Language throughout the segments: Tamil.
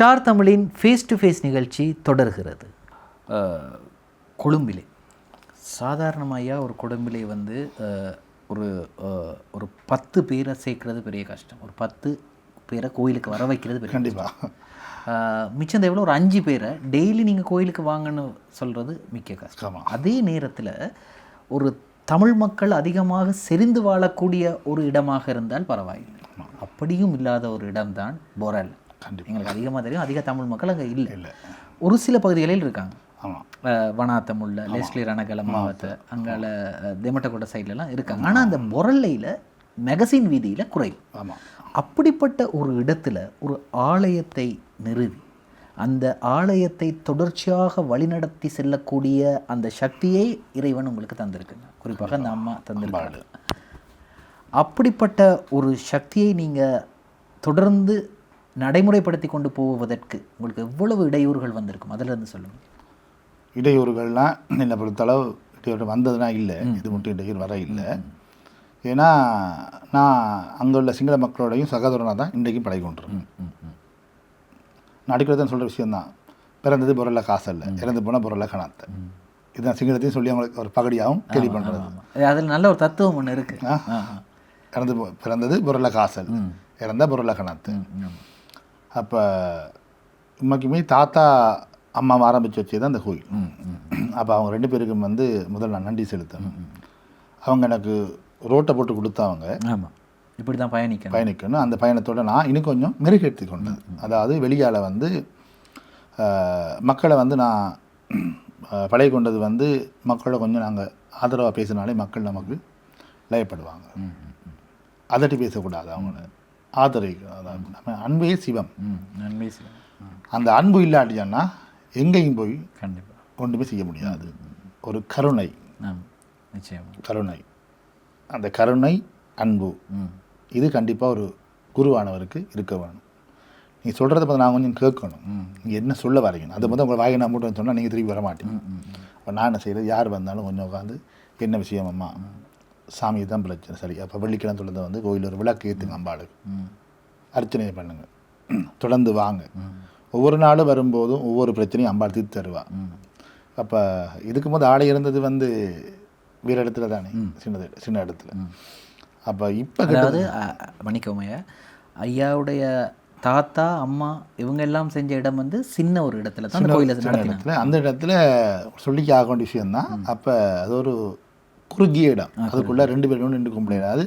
ஸ்டார் தமிழின் ஃபேஸ் டு ஃபேஸ் நிகழ்ச்சி தொடர்கிறது. கொழும்பிலே சாதாரணமாக ஒரு கொழும்பிலே வந்து ஒரு ஒரு 10 பேரை சேர்க்கறது பெரிய கஷ்டம். ஒரு 10 பேரை கோயிலுக்கு வர வைக்கிறது பெரிய கண்டிப்பாக. மிச்சம் எவ்வளோ ஒரு 5 பேரை டெய்லி நீங்கள் கோயிலுக்கு வாங்கன்னு சொல்கிறது மிக்க கஷ்டம். அதே நேரத்தில் ஒரு தமிழ் மக்கள் அதிகமாக செறிந்து வாழக்கூடிய ஒரு இடமாக இருந்தால் பரவாயில்லை. அப்படியும் இல்லாத ஒரு இடம்தான் பொரல். எங்களுக்கு அதிகமாக தெரியும், அதிக தமிழ் மக்கள் அங்கே இல்லை. ஒரு சில பகுதிகளில் இருக்காங்க. வனாத்தமுள்ள லெஸ்லி ரணகல மாவட்ட அங்கால தெமட்டகோட்டை சைட்லலாம் இருக்காங்க. ஆனால் அந்த பொரல்லையில் மெகசின் வீதியில் குறைவு. அப்படிப்பட்ட ஒரு இடத்துல ஒரு ஆலயத்தை நிறுவி அந்த ஆலயத்தை தொடர்ச்சியாக வழிநடத்தி செல்லக்கூடிய அந்த சக்தியை இறைவன் உங்களுக்கு தந்திருக்குங்க. குறிப்பாக அந்த அம்மா தந்திருக்காங்க. அப்படிப்பட்ட ஒரு சக்தியை நீங்கள் தொடர்ந்து நடைமுறைப்படுத்தி கொண்டு போவதற்கு உங்களுக்கு எவ்வளவு இடையூறுகள் வந்திருக்கும், அதில் இருந்து சொல்லுங்கள். இடையூறுகள்லாம் என்னை பொறுத்தளவு இடையூறு வந்ததுனா இல்லை, இது மட்டும் இடையூறு வர இல்லை. ஏன்னா நான் அங்கே உள்ள சிங்கள மக்களோடையும் சகோதரனாக தான் இன்றைக்கும் பழகி கொண்டிருக்கேன். நான் அடிக்கடி தான் சொல்கிற விஷயந்தான், பிறந்தது பொருளை காசல்ல, இறந்து போனால் பொருளை கணாத்த. இதுதான் சிங்களத்தையும் சொல்லி அவங்களுக்கு ஒரு பகடியாகவும் கேள்வி பண்ணுறது. அதில் நல்ல ஒரு தத்துவம் ஒன்று இருக்குது. பிறந்தது பொருளை காசல், இறந்த பொருளை கணாத்து. அப்போ உண்மைக்குமே தாத்தா அம்மாவை ஆரம்பித்து வச்சது தான் அந்த கோயில். அப்போ அவங்க 2 பேருக்கும் வந்து முதல் நான் நன்றி செலுத்தணும். அவங்க எனக்கு ரோட்டை போட்டு கொடுத்தவங்க. ஆமாம், இப்படி தான் பயணிக்கணும். அந்த பயணத்தோடு நான் இன்னும் கொஞ்சம் மெருகேற்றி கொண்டது. அதாவது வெளியால் வந்து மக்களை வந்து நான் பழகி கொண்டது வந்து மக்களோட கொஞ்சம் நாங்கள் ஆதரவாக பேசினாலே மக்கள் நமக்கு லயப்படுவாங்க. அதட்டி பேசக்கூடாது, அவங்கள ஆதரிக்கணும். அதாவது நம்ம அன்பே சிவம். அந்த அன்பு இல்லாட்டியான்னா எங்கேயும் போய் கண்டிப்பாக ஒன்றுமே செய்ய முடியாது. ஒரு கருணை, கருணை, அந்த கருணை அன்பு இது கண்டிப்பாக ஒரு குருவானவருக்கு இருக்க வேணும். நீங்கள் சொல்கிறத பார்த்து நான் கொஞ்சம் கேட்கணும், நீங்கள் என்ன சொல்ல வரீங்க. அது முதல் உங்கள் வாயை நான் மூட்டை சொன்னால் நீங்கள் திரும்பி வர மாட்டீங்க. அப்போ நான் என்ன செய்கிறது, யார் வந்தாலும் கொஞ்சம் உட்காந்து என்ன விஷயம் அம்மா, சாமியை தான் பிரச்சனை, சரி அப்போ வெள்ளிக்கிழமை தொழுதை வந்து கோயில் ஒரு விளக்கு ஏற்றுங்க, அம்பாளுக்கு அர்ச்சனை பண்ணுங்க, தொடர்ந்து வாங்க. ஒவ்வொரு நாளும் வரும்போதும் ஒவ்வொரு பிரச்சனையும் அம்பாள் தீர்த்து தருவா. அப்போ இதுக்கும் போது ஆடை இருந்தது வந்து வேறு இடத்துல தானே, சின்ன இடத்துல. அப்போ இப்போ அதாவது மணிக்கோமைய ஐயாவுடைய தாத்தா அம்மா இவங்க எல்லாம் செஞ்ச இடம் வந்து சின்ன ஒரு இடத்துல தான் இடத்துல, அந்த இடத்துல சொல்லிக்க ஆக வேண்டிய விஷயம்தான். அப்போ அது ஒரு குறுகிய இடம், அதுக்குள்ளே 2 பேர் நின்று கும்பிட. அதாவது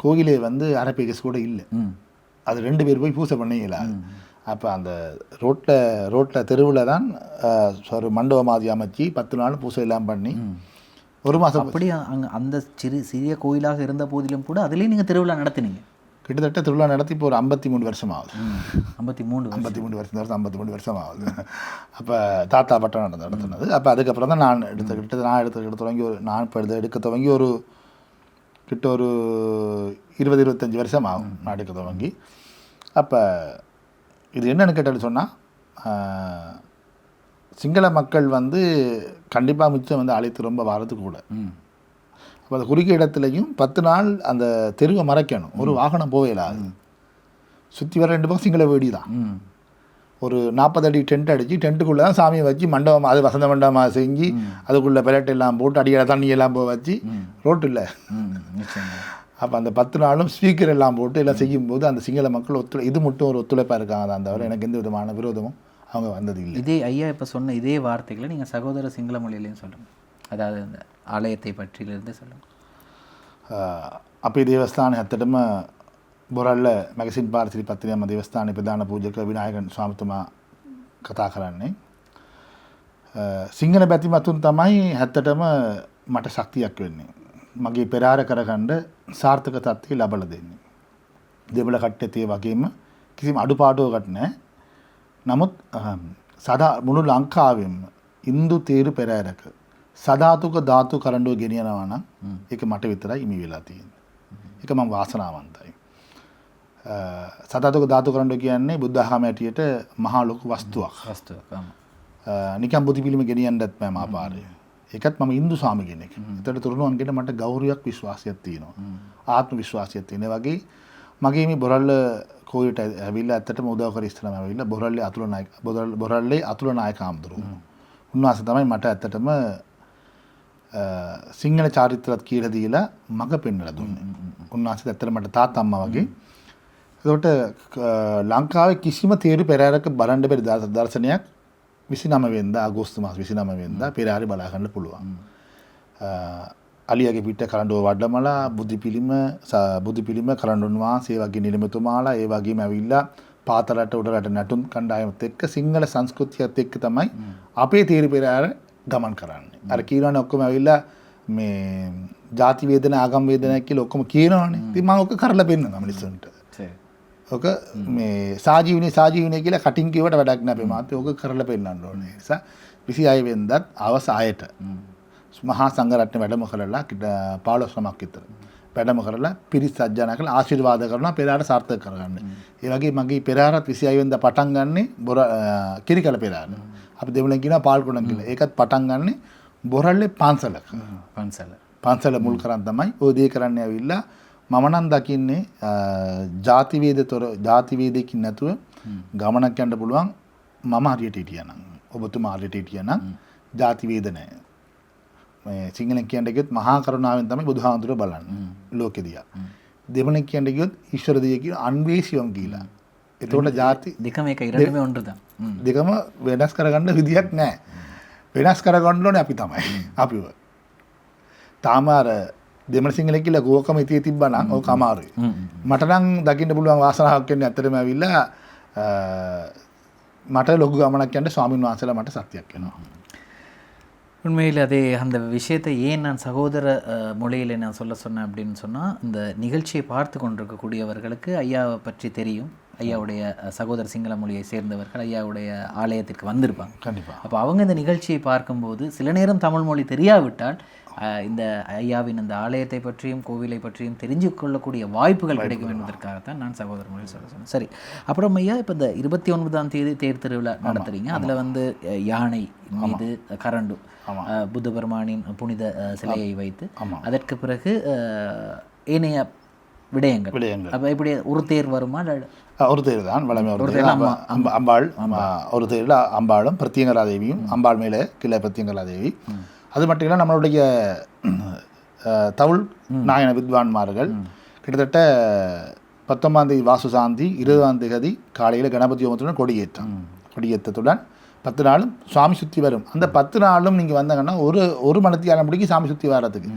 கோயிலே வந்து அரைப்பேகஸ் கூட இல்லை, அது 2 பேர் போய் பூஜை பண்ணிக்கல. அப்போ அந்த ரோட்டில் தெருவில் தான் ஒரு மண்டப மாதிரி அமைச்சு 10 நாள் பூஜை எல்லாம் பண்ணி 1 மாதம் அப்படி அங்கே அந்த சிறிய கோயிலாக இருந்த போதிலும் கூட அதுலேயும் நீங்கள் திருவிழா நடத்தினீங்க. கிட்டத்தட்ட திருவிழா நடத்தி இப்போ ஒரு 53 வருஷம் ஆகுது. 53 வருஷம் ஆகுது. அப்போ தாத்தா பட்டம் நடத்தினது. அப்போ அதுக்கப்புறம் தான் நான் எடுத்து தொடங்கி நான் இப்போ எடுக்க துவங்கி ஒரு கிட்ட ஒரு 20-25 வருஷம் ஆகும் நான் எடுக்க துவங்கி. அப்போ இது என்னென்னு கேட்டாலும் சொன்னால், சிங்கள மக்கள் வந்து கண்டிப்பாக மிச்சம் வந்து அழைத்து ரொம்ப வாரத்துக்கு கூட. அப்போ அந்த குறுகிய இடத்துலையும் 10 நாள் அந்த தெருவை மறைக்கணும், ஒரு வாகனம் போகலாது. சுற்றி வர 2 பக்கம் சிங்கள வேடி தான். ஒரு 40 அடி டென்ட் அடித்து டென்ட்டுக்குள்ளே தான் சாமியை வச்சு மண்டபம், அது வசந்த மண்டபமாக செஞ்சு அதுக்குள்ளே பெலட் எல்லாம் போட்டு அடிக்கிற தண்ணி எல்லாம் போக வச்சு ரோட்டு இல்லை. அப்போ அந்த 10 நாளும் ஸ்பீக்கர் எல்லாம் போட்டு எல்லாம் செய்யும்போது அந்த சிங்கள மக்கள் இது மட்டும் ஒரு ஒத்துழைப்பாக இருக்காங்க தான் தவிர எனக்கு எந்த விதமான விரோதமும் அவங்க வந்தது இல்லை. இதே ஐயா இப்போ சொன்ன இதே வார்த்தைகளை நீங்கள் சகோதர சிங்கள மொழியிலையும் சொல்லுங்கள், அதாவது அந்த ஆலயத்தை பற்றியிலிருந்து சொல்லுங்கள். අපේ දේවස්ථානය ඇත්තටම බොරල්ල මැගසින් පාර්සිරි පත්තිනයම දේවස්ථානයේ ප්‍රධාන පූජක විනායකන් ස්වාමීතුමා කතා කරන්නේ. සිංහල බැතිමතුන් තමයි ඇත්තටම මට ශක්තියක් වෙන්නේ. මගේ පෙරාර කරගන්න සාර්ථක තත්ත්වය ලබලා දෙන්නේ. දෙමළ කට්ටියත් ඒ වගේම කිසිම අඩුපාඩුවකට නැහැ. නමුත් සදා මුළු ලංකාවෙම ඉන්දු තේරු පෙරාරක සදාතුක ධාතු කරඬුව ගෙනියනවා නම් ඒක මට විතරයි හිමි වෙලා තියෙන්නේ. ඒක මම වාසනාවන්තයි. සදාතුක ධාතු කරඬුව කියන්නේ බුද්ධ ආගම ඇටියට මහා ලොකු වස්තුවක්. නිකම් බුදු පිළිම ගෙනියන්නත් බෑ මාපාරේ. ඒකත් මම ඉන්දු ස්වාමි කෙනෙක්. ඒතර තුරුණුවන්ගෙන් මට ගෞරවයක් විශ්වාසයක් තියෙනවා. ආත්ම විශ්වාසයක් තියෙන වගේ මගේ මේ බොරල්ල කෝවිට ඇවිල්ලා ඇත්තටම උදව් කර ඉස්සරම ඇවිල්ලා බොරල්ලේ අතුල නායක හාමුදුරුවෝ. උන්වහන්සේ තමයි මට ඇත්තටම සිංහල චාරිත්‍රාත් කියලා දීලා මඟ පෙන්වලා දුන්නේ. උන්වහන්සේ ඇත්තට මට තාත්තා අම්මා වගේ. ඒකට ලංකාවේ කිසිම තේරු පෙරහැරක බලන්න බැරි දර්ශනයක් 29 වෙනිදා අගෝස්තු මාස 29 වෙනිදා පෙරහැරේ බලා ගන්න පුළුවන්. අලියගේ පිට කරඬුව වඩමලා බුදු පිළිම කරඬුන් වහන්සේ වගේ නිලමෙතුමාලා ඒ වගේම ඇවිල්ලා පාතරට උඩරට නැටුම් කණ්ඩායමත් එක්ක සිංහල සංස්කෘතියත් එක්ක තමයි අපේ තේරු පෙරහැර ගමන් කරන්නේ. අර කියනවනේ ඔක්කොම ඇවිල්ලා මේ ಜಾති වේදනා ආගම් වේදනා කියලා ඔක්කොම කියනවනේ. ඉතින් මම ඔක කරලා පෙන්නනවා මිනිස්සුන්ට. ඔක මේ සාජීවනේ කියලා කටින් කියවට වැඩක් නෑ අපේ මාත්. ඔක කරලා පෙන්නන්න ඕනේ. ඒ නිසා 26 වෙනිදාත් අවස 6ට මහා සංඝරත්නය වැඩම කරලා 15 නමක් විතර වැඩම කරලා පිරිස් සජ්ජායනා කරලා ආශිර්වාද කරනවා පෙරහැර සාර්ථක කරගන්න. ඒ වගේ මගේ පෙරහැරත් 26 වෙනිදා පටන් ගන්නෙ කිරිකල පෙරහැර. අපි දෙමළෙන් කියනවා පාල්කොණන් කියලා. ඒකත් පටන් ගන්නෙ බොරල්ලේ පන්සලක. පන්සල මුල් කරන් තමයි ඔය දේ කරන්න ඇවිල්ලා මම නම් දකින්නේ ಜಾති වේදකින් නැතුව ගමනක් යන්න පුළුවන් මම හරියට හිටියානම්. ඔබතුමා හරියට හිටියානම් ಜಾති වේද නැහැ. මේ සිංහලෙන් කියන්න ගියොත් මහා කරුණාවෙන් තමයි බුදුහාමුදුරුවෝ බලන්නේ ලෝකෙ දිහා. දෙමළෙන් කියන්න ගියොත් ඊශ්වර දිය කියන අන්වේෂියම් කියලා. ඒතකොට ಜಾති දෙකම එක ඉරණම ඔන්නද. දෙකම වෙනස් කරගන්න විදියක් නැහැ. වෙනස් කරගන්න ඕනේ අපි තමයි. අපිව. තාම අර දෙමළ සිංහලෙන් කියලා ගෝකම ඉතියේ තිබ්බා නම් ඕක අමාරුයි. මට නම් දකින්න පුළුවන් වාසනාවක් වෙන්නේ ඇත්තටම ඇවිල්ලා මට ලොකු ගමනක් යන්න ස්වාමීන් වහන්සේලා මට සත්‍යයක් වෙනවා. உண்மையில் அதே அந்த விஷயத்தை ஏன் நான் சகோதர மொழியில் நான் சொல்ல சொன்னேன் அப்படின்னு சொன்னால் இந்த நிகழ்ச்சியை பார்த்து கொண்டிருக்கக்கூடியவர்களுக்கு ஐயாவை பற்றி தெரியும். ஐயாவுடைய சகோதர சிங்கள மொழியை சேர்ந்தவர்கள் ஐயாவுடைய ஆலயத்திற்கு வந்திருப்பாங்க. கண்டிப்பாக. அப்போ அவங்க இந்த நிகழ்ச்சியை பார்க்கும்போது சில நேரம் தமிழ் மொழி தெரியாவிட்டால் இந்த ஐயாவின் அந்த ஆலயத்தை பற்றியும் கோவிலை பற்றியும் தெரிஞ்சு கொள்ளக்கூடிய வாய்ப்புகள் கிடைக்கும் என்பதற்காகத்தான் நான் சகோதர மொழி சொல்ல சொன்னேன். சரி, அப்புறம் ஐயா இப்போ இந்த 29ஆம் தேதி தேர் திருவிழா நடத்துறீங்க. அதில் வந்து யானை மீது கரண்டு புத்த பெருமானின் புனித சிலையை வைத்து அதற்கு பிறகு ஏனைய விடயங்கள் அப்போ இப்படி ஒரு தேர் வருமா? ஒரு தேர் தான் வளமை. ஒரு தேர் அம்பாள், ஒரு தேரில் அம்பாளும் பிரத்யங்கரா தேவியும், அம்பாள் மேலே கீழே பிரத்யங்கரா தேவி. அது மட்டும் இல்லை நம்மளுடைய தமிழ் நாயன வித்வான்மார்கள் கிட்டத்தட்ட 19ஆம் தேதி வாசு சாந்தி, 20ஆம் தேதி காலையில் கணபதி ஹோமத்துடன் கொடியேற்றத்துடன் 10 நாளும் சுவாமி சுற்றி வரும். அந்த 10 நாளும் நீங்கள் வந்தாங்கன்னா ஒரு மணத்தியாலம் முடிக்கி சாமி சுற்றி வர்றதுக்கு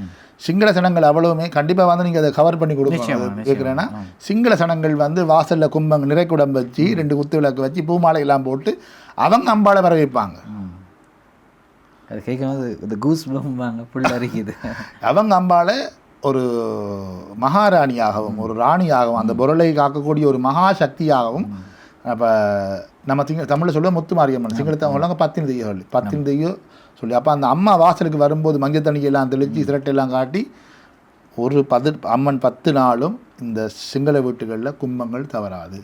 சிங்கள சனங்கள் அவ்வளவுமே கண்டிப்பாக வந்து நீங்கள் அதை கவர் பண்ணி கொடுக்கணும். கேட்குறேன்னா சிங்கள சனங்கள் வந்து வாசலில் கும்பம் நிறைக்குடம் வச்சு 2 குத்து விளக்கு வச்சு பூமாலை எல்லாம் போட்டு அவங்க அம்பாளை வர வைப்பாங்க. அது கேட்கும்போது இந்த கூஸ் பம்பாங்க புள்ள அரிக்குது. அவங்க அம்பாளை ஒரு மகாராணியாகவும் ஒரு ராணியாகவும் அந்த பொருளை காக்கக்கூடிய ஒரு மகாசக்தியாகவும் அப்போ நம்ம தமிழில் சொல்லுவோம் முத்து மாரியம்மன், சிங்களத்தை அவங்க பத்தின் தெய்யம் சொல்லி அப்போ அந்த அம்மா வாசலுக்கு வரும்போது மஞ்சள் தண்ணியெல்லாம் தெளித்து சிரட்டையெல்லாம் காட்டி ஒரு அம்மன் 10 நாளும் இந்த சிங்கள வீட்டுகளில் கும்பங்கள் தவறாது.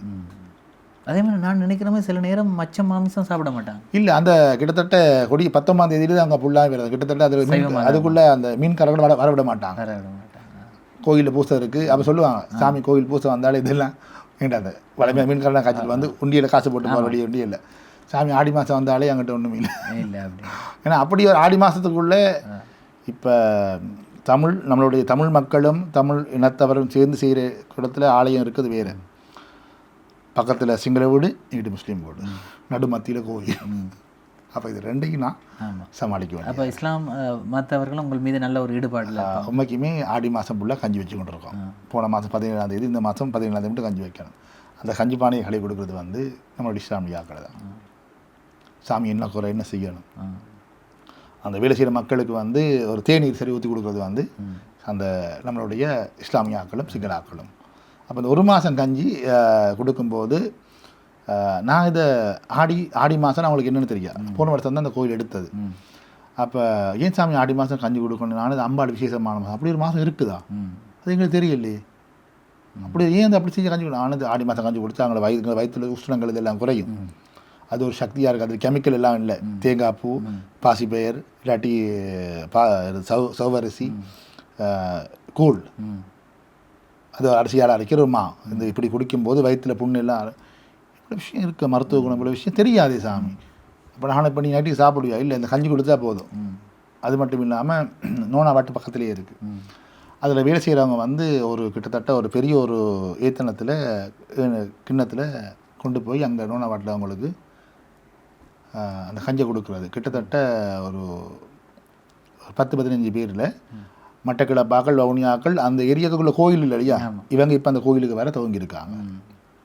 அதே மாதிரி நான் நினைக்கிறமே சில நேரம் மச்சம் மாமிசம் சாப்பிட மாட்டாங்க. இல்லை, அந்த கிட்டத்தட்ட 19ஆம் தேதியில அங்கே ஃபுல்லாக வருது. கிட்டத்தட்ட அது அதுக்குள்ளே அந்த மீன் கரகளை வரவிட மாட்டாங்க. கோயிலில் பூசை இருக்குது. அப்போ சொல்லுவாங்க சாமி கோயில் பூசை வந்தாலும் இதெல்லாம் வேண்டாது வளமையாக மீன் கரலாம் காய்ச்சல் வந்து உண்டியில் காசு போட்டு போகிற வழி உண்டியில் சாமி ஆடி மாதம் வந்தாலே அங்கிட்ட ஒன்றுமே இல்லை. ஏன்னா அப்படி ஒரு ஆடி மாதத்துக்குள்ளே இப்போ நம்மளுடைய தமிழ் மக்களும் தமிழ் இனத்தவரும் சேர்ந்து செய்கிற இடத்துல ஆலயம் இருக்குது வேறு. பக்கத்தில் சிங்கள வீடு, இங்கிட்டு முஸ்லீம் வீடு, நடு மத்தியில் கோயில். அப்போ இது ரெண்டையும் நான் சமாளிக்குவேன். அப்போ இஸ்லாம் மற்றவர்களும் உங்கள் மீது நல்ல ஒரு ஈடுபாடில் உண்மைக்குமே ஆடி மாதம் ஃபுல்லாக கஞ்சி வச்சு கொண்டு இருக்கோம். போன மாதம் 17ஆம் தேதி, இந்த மாதம் 17ஆம் தேதி மட்டும் கஞ்சி வைக்கணும். அந்த கஞ்சி பானையை களை கொடுக்குறது வந்து நம்மளுடைய இஸ்லாமிய ஆக்களை தான். சாமி என்ன குறை என்ன செய்யணும், அந்த வேலை செய்கிற மக்களுக்கு வந்து ஒரு தேநீர் சரி ஊற்றி கொடுக்குறது வந்து அந்த நம்மளுடைய இஸ்லாமிய ஆக்களும் சிங்கள ஆக்களும். அப்போ இந்த 1 மாதம் கஞ்சி கொடுக்கும்போது நான் இதை ஆடி மாதம் அவங்களுக்கு என்னென்னு தெரியாது. போன வருஷம் தான் அந்த கோயில் எடுத்தது. அப்போ ஏன் சாமி ஆடி மாதம் கஞ்சி கொடுக்கணும், நான் இது அம்பாடு விசேஷமான மாதம் அப்படி ஒரு மாதம் இருக்குதா, அது எங்களுக்கு தெரியலையே. அப்படி ஏன் அப்படி செஞ்சு கஞ்சி கொடுக்கணும். ஆனால் ஆடி மாதம் கஞ்சி கொடுத்து அவங்கள வயிற்றுல உஷ்ணங்கள் இதெல்லாம் குறையும். அது ஒரு சக்தியாக இருக்குது. அது கெமிக்கல் எல்லாம் இல்லை. தேங்காய் பூ, பாசிப்பயிர், இல்லாட்டி சவரிசி, கூழ், அது அரிசியால் அரைக்கிறோமா இந்த இப்படி குடிக்கும்போது வயிற்றில் புண்ணு எல்லாம் இவ்வளோ விஷயம் இருக்குது, மருத்துவ குணம் இவ்வளோ விஷயம் தெரியாதே சாமி. அப்போ நான் இப்போ நீ நைட்டுக்கு சாப்பிடுவியா? இல்லை இந்த கஞ்சி கொடுத்தா போதும். அது மட்டும் இல்லாமல் நோனாவாட்டு பக்கத்துலேயே இருக்குது. அதில் வேலை செய்கிறவங்க வந்து ஒரு கிட்டத்தட்ட ஒரு பெரிய ஒரு ஏத்தனத்தில் கிண்ணத்தில் கொண்டு போய் அங்கே நோனாவாட்டில் அவங்களுக்கு அந்த கஞ்சை கொடுக்குறது. கிட்டத்தட்ட ஒரு 10-15 பேரில் மட்டக்கிழப்பாக்கள் வவுனியாக்கள் அந்த ஏரியாவுக்குள்ளே கோயில் இல்லை இல்லையா, இவங்க இப்போ அந்த கோயிலுக்கு வேறு துவங்கியிருக்காங்க.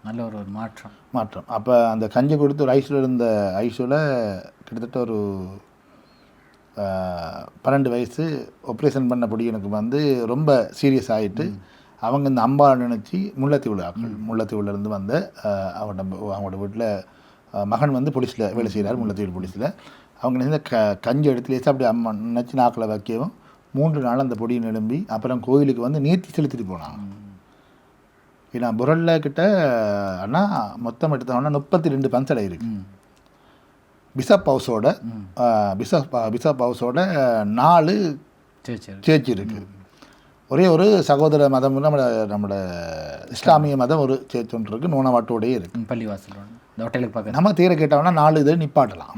நல்ல ஒரு மாற்றம். அப்போ அந்த கஞ்சி கொடுத்து ஒரு ஐஸில் இருந்த ஐஸில் கிட்டத்தட்ட ஒரு 12 வயசு ஆப்ரேஷன் பண்ண பொடியனுக்கு வந்து ரொம்ப சீரியஸ் ஆகிட்டு அவங்க இந்த அம்பாவை நினச்சி முல்லைத்தீவுல முல்லைத்தீவுலேருந்து வந்த அவங்களோட வீட்டில் மகன் வந்து போலீஸில் வேலை செய்கிறார், முல்லைத்தீவு போலீஸில். அவங்க நினைச்ச கஞ்சி எடுத்து லேசாக அப்படி அம்மா நினச்சி நாக்கில் வைக்கவும் 3 நாள் அந்த பொடியை நிரம்பி அப்புறம் கோயிலுக்கு வந்து நேர்த்தி செலுத்திட்டு போனாங்க. ஏன்னா புரல்ல கிட்ட ஆனால் மொத்தம் எடுத்தோம்னா 32 பன்சடை இருக்குது. பிஷப் ஹவுஸோட 4 சேர்ச்சி இருக்குது. ஒரே ஒரு சகோதர மதம் நம்மளோட இஸ்லாமிய மதம் ஒரு சேர்ச்சி ஒன்று இருக்குது, நோனாவாட்டோடையே இருக்குது. பள்ளிவாசல் நம்ம தேரை கேட்டோம்னா 4 இது நிப்பாட்டலாம்.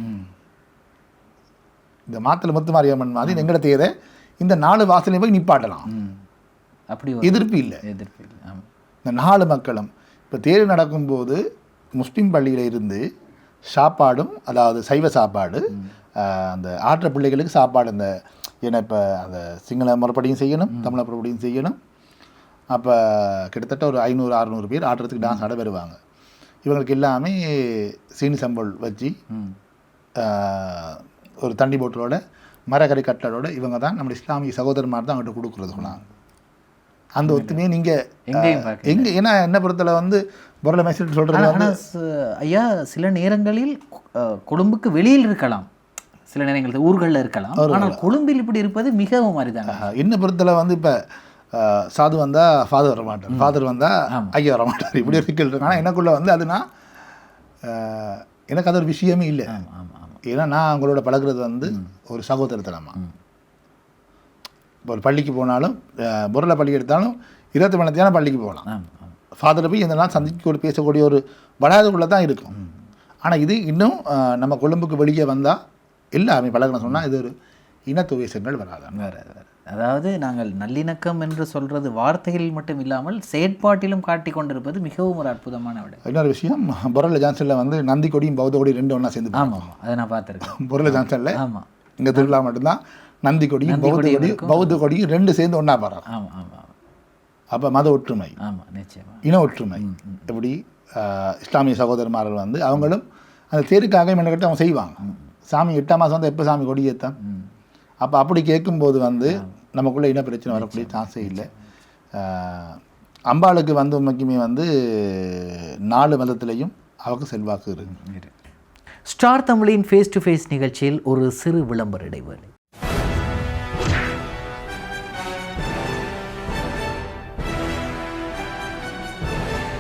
இந்த மாத்தலை முத்து மாரியம்மன் மாதிரி எங்கட தேரை இந்த 4 வாசலையும் போய் நிப்பாட்டலாம். அப்படி எதிர்ப்பு இல்லை. இந்த 4 மக்களும் இப்போ தேர் நடக்கும்போது முஸ்லீம் பள்ளியில் இருந்து சாப்பாடும், அதாவது சைவ சாப்பாடு, அந்த ஆற்ற பிள்ளைகளுக்கு சாப்பாடு, இந்த ஏன்னா இப்போ அந்த சிங்கள முறைப்படியும் செய்யணும், தமிழ் முறைப்படியும் செய்யணும். அப்போ கிட்டத்தட்ட ஒரு 500-600 பேர் ஆடுறதுக்கு டான்ஸ் ஆட வருவாங்க. இவங்களுக்கு எல்லாமே சீனி சம்பல் வச்சு ஒரு தண்ணி போட்டலோட மரக்கறி கட்டலோட இவங்க தான் நம்ம இஸ்லாமிய சகோதரமார் தான் அவங்கள்ட்ட கொடுக்குறது சொன்னாங்க. அந்த ஒத்துமையை நீங்கள் எங்கே, ஏன்னா என்ன பொறுத்தல வந்து பொருளை மெசேஜ் சொல்கிறது ஐயா சில நேரங்களில் கொழும்புக்கு வெளியில் இருக்கலாம், சில நேரங்களில் ஊர்களில் இருக்கலாம், ஆனால் கொழும்பில் இப்படி இருப்பது மிகவும் அரிதான. என்ன பொறுத்தல வந்து இப்போ சாது வந்தால் ஃபாதர் வர மாட்டார், ஃபாதர் வந்தால் ஐயா வர மாட்டார், இப்படி ஒரு சிக்கல் இருக்கு. ஆனால் எனக்குள்ளே வந்து அதுனா எனக்கு அது ஒரு விஷயமே இல்லை. ஏன்னா நான் அவங்களோட பழகிறது வந்து ஒரு சகோதரத்தனமாக. இப்போ ஒரு பள்ளிக்கு போனாலும் பொருளை பள்ளி எடுத்தாலும் 20 மணித்தியான பள்ளிக்கு போகலாம். ஃபாதரை போய் இதெல்லாம் சந்திக்க பேசக்கூடிய ஒரு வளாகத்துக்குள்ளே தான் இருக்கும். ஆனால் இது இன்னும் நம்ம கொழும்புக்கு வெளியே வந்தால் எல்லாமே பழகணும் சொன்னால் இது ஒரு இனத்துவேசங்கள் வராதான். வேறு அதாவது நாங்கள் நல்லிணக்கம் என்று சொல்கிறது வார்த்தைகளில் மட்டும் இல்லாமல் செயற்பாட்டிலும் காட்டி கொண்டிருப்பது மிகவும் ஒரு அற்புதமான விட. இன்னொரு விஷயம், பொருளை ஜான்சனில் வந்து நந்தி கொடியும் பௌத்த கொடியும் 2 ஒன்றா சேர்ந்து. ஆமாம், அதை நான் பார்த்துருக்கேன். பொருளை ஜான்சனில் ஆமாம், இங்கே திருவிழா மட்டும்தான் நந்தி கொடியும் பௌத்த கொடியும் 2 சேர்ந்து ஒன்றா பாடுறாங்க. ஆமாம் ஆமாம். அப்போ மத ஒற்றுமை, ஆமாம் நிச்சயமாக, இன ஒற்றுமை. எப்படி இஸ்லாமிய சகோதரமார்கள் வந்து அவங்களும் அந்த தேருக்காக மெனக்கட்டு அவங்க செய்வாங்க. சாமி 8ஆம் மாதம் வந்து எப்போ சாமி கொடி ஏற்றான். அப்போ அப்படி கேட்கும்போது வந்து நமக்குள்ளே இன பிரச்சனை வரக்கூடிய சான்ஸே இல்லை. அம்பாளுக்கு வந்து உண்மைக்குமே வந்து 4 மதத்திலையும் அவருக்கு செல்வாக்கு இருக்கு. ஸ்டார் தமிழின் ஃபேஸ் டு ஃபேஸ் நிகழ்ச்சியில் ஒரு சிறு விளம்பர இடைவேளை.